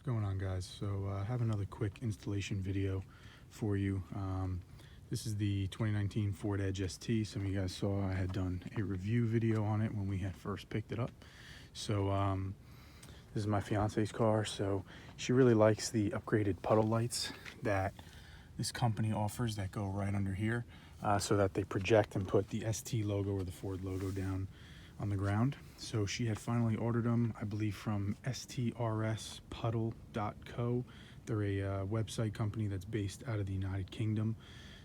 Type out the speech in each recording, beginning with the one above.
going on, guys? So I have another quick installation video for you. This is the 2019 Ford Edge ST. Some of you guys saw I had done a review video on it when we had first picked it up. So this is my fiance's car, so she really likes the upgraded puddle lights that this company offers that go right under here, so that they project and put the ST logo or the Ford logo down on the ground. So she had finally ordered them, I believe, from strspuddle.co. They're a website company that's based out of the United Kingdom.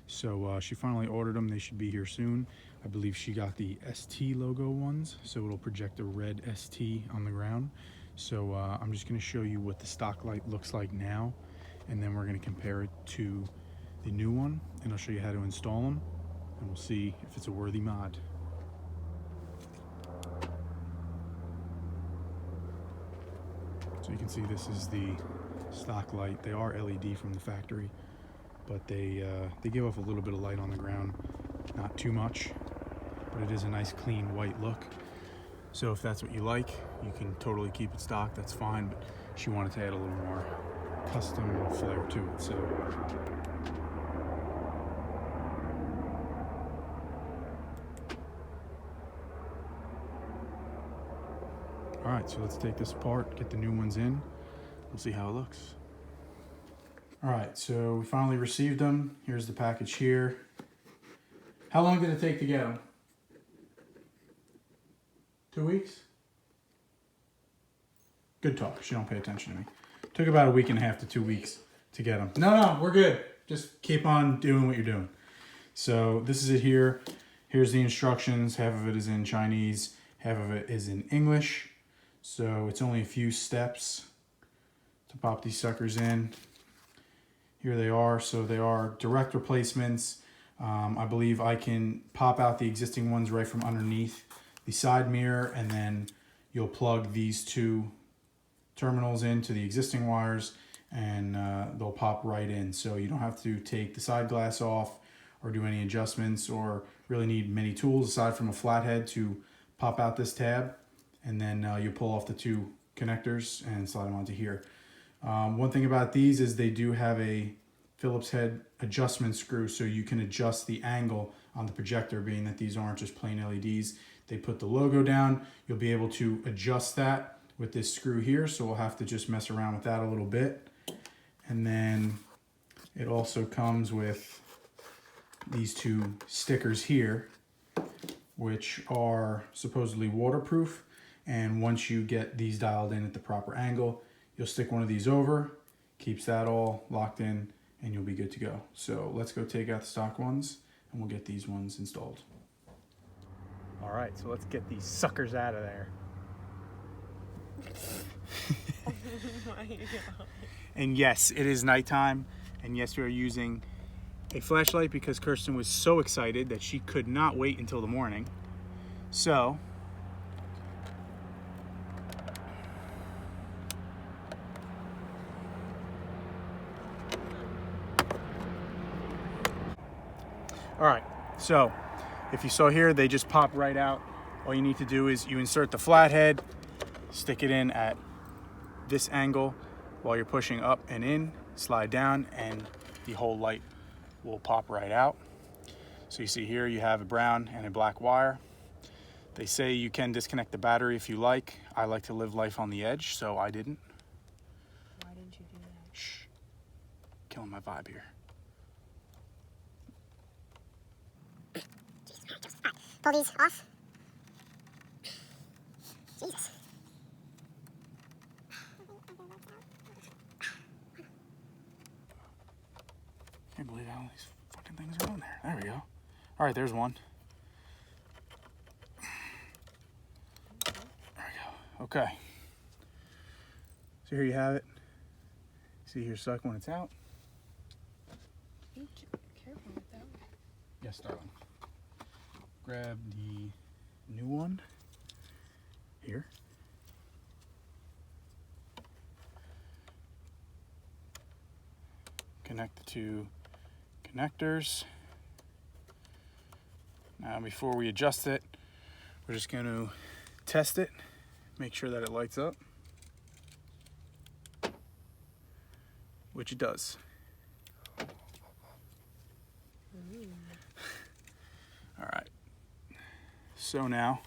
So she finally ordered them. They should be here soon. I believe she got the ST logo ones, so it'll project a red ST on the ground. So I'm just going to show you what the stock light looks like now, and then we're going to compare it to the new one, and I'll show you how to install them, and we'll see if it's a worthy mod. So you can see this is the stock light. They are LED from the factory, but they give off a little bit of light on the ground, not too much, but it is a nice clean white look. So if that's what you like, you can totally keep it stock, that's fine, but she wanted to add a little more custom flair to it. So all right, so let's take this apart, get the new ones in. We'll see how it looks. All right, so we finally received them. Here's the package here. How long did it take to get them? 2 weeks? Good talk. She don't pay attention to me. Took about a week and a half to 2 weeks to get them. No, we're good. Just keep on doing what you're doing. So this is it here. Here's the instructions. Half of it is in Chinese, half of it is in English. So it's only a few steps to pop these suckers in. Here they are. So they are direct replacements. I believe I can pop out the existing ones right from underneath the side mirror, and then you'll plug these two terminals into the existing wires, and they'll pop right in. So you don't have to take the side glass off or do any adjustments or really need many tools aside from a flathead to pop out this tab. And then you pull off the two connectors and slide them onto here. One thing about these is they do have a Phillips head adjustment screw, so you can adjust the angle on the projector, being that these aren't just plain LEDs. They put the logo down. You'll be able to adjust that with this screw here, so we'll have to just mess around with that a little bit. And then it also comes with these two stickers here, which are supposedly waterproof. And once you get these dialed in at the proper angle, you'll stick one of these over, keeps that all locked in, and you'll be good to go. So let's go take out the stock ones and we'll get these ones installed. All right, so let's get these suckers out of there. Oh my God. And yes, it is nighttime, and yes, we are using a flashlight because Kirsten was so excited that she could not wait until the morning. So all right, so if you saw here, they just pop right out. All you need to do is you insert the flathead, stick it in at this angle while you're pushing up and in, slide down, and the whole light will pop right out. So you see here, you have a brown and a black wire. They say you can disconnect the battery if you like. I like to live life on the edge, so I didn't. Why didn't you do that? Shh, killing my vibe here. Pull these off. Jesus. Can't believe how these fucking things are on there. There we go. All right, there's one. There we go. Okay. So here you have it. See here, suck when it's out. Be careful with that. Yes, darling. Grab the new one here. Connect the two connectors. Now, before we adjust it, we're just going to test it, make sure that it lights up. which it does. All right. So now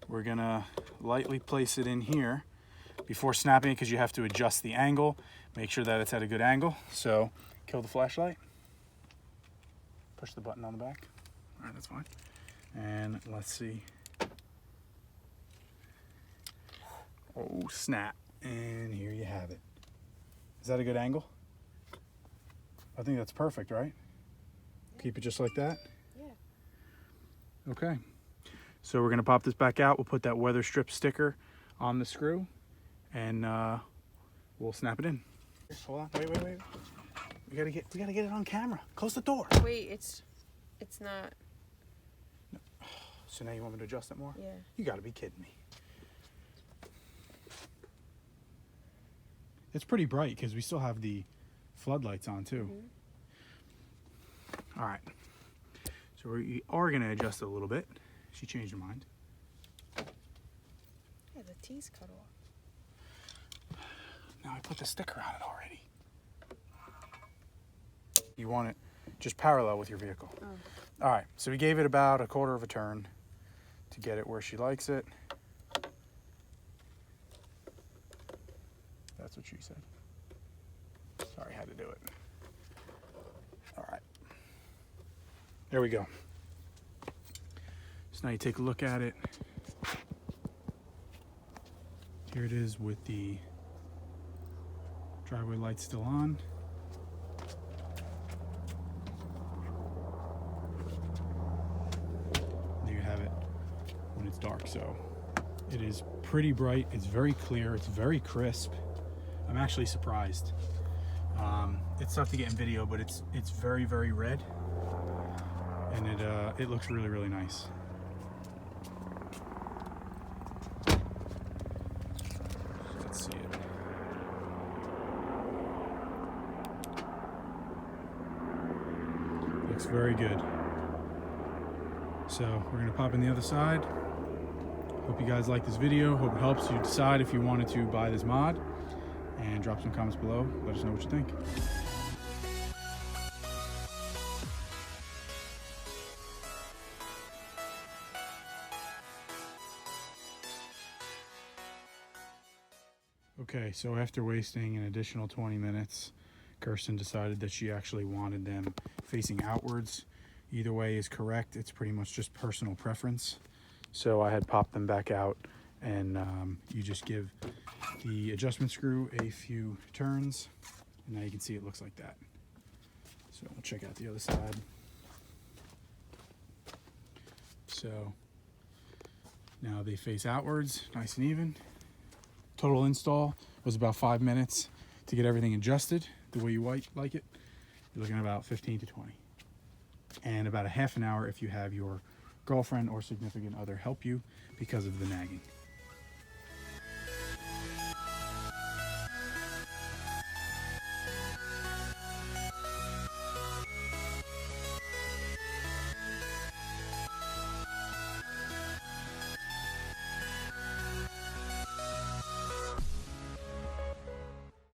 we're gonna lightly place it in here before snapping it, because you have to adjust the angle, make sure that it's at a good angle. So kill the flashlight, push the button on the back. All right, that's fine. And let's see. Oh, snap. And here you have it. Is that a good angle? I think that's perfect, right? Yeah. Keep it just like that? Yeah. Okay. So we're gonna pop this back out. We'll put that weather strip sticker on the screw, and we'll snap it in. Hold on, wait. We gotta get it on camera. Close the door. Wait, it's not. So now you want me to adjust it more? Yeah. You gotta be kidding me. It's pretty bright because we still have the floodlights on too. All right. So we are gonna adjust it a little bit. She changed her mind. Yeah, the T's cut off. Now I put the sticker on it already. You want it just parallel with your vehicle. Oh. All right, so we gave it about a quarter of a turn to get it where she likes it. That's what she said. Sorry, I had to do it. All right. There we go. So now you take a look at it. Here it is with the driveway light still on. There you have it when it's dark. So it is pretty bright. It's very clear. It's very crisp. I'm actually surprised. It's tough to get in video, but it's very, very red, and it looks really, really nice. Let's see it. Looks very good. So we're gonna pop in the other side. Hope you guys like this video. Hope it helps you decide if you wanted to buy this mod. And drop some comments below. Let us know what you think. Okay, so after wasting an additional 20 minutes, Kirsten decided that she actually wanted them facing outwards. Either way is correct. It's pretty much just personal preference. So I had popped them back out, and you just give the adjustment screw a few turns, and now you can see it looks like that. So we'll check out the other side. So now they face outwards, nice and even. Total install was about 5 minutes to get everything adjusted the way you like it. You're looking at about 15 to 20. And about a half an hour if you have your girlfriend or significant other help you because of the nagging.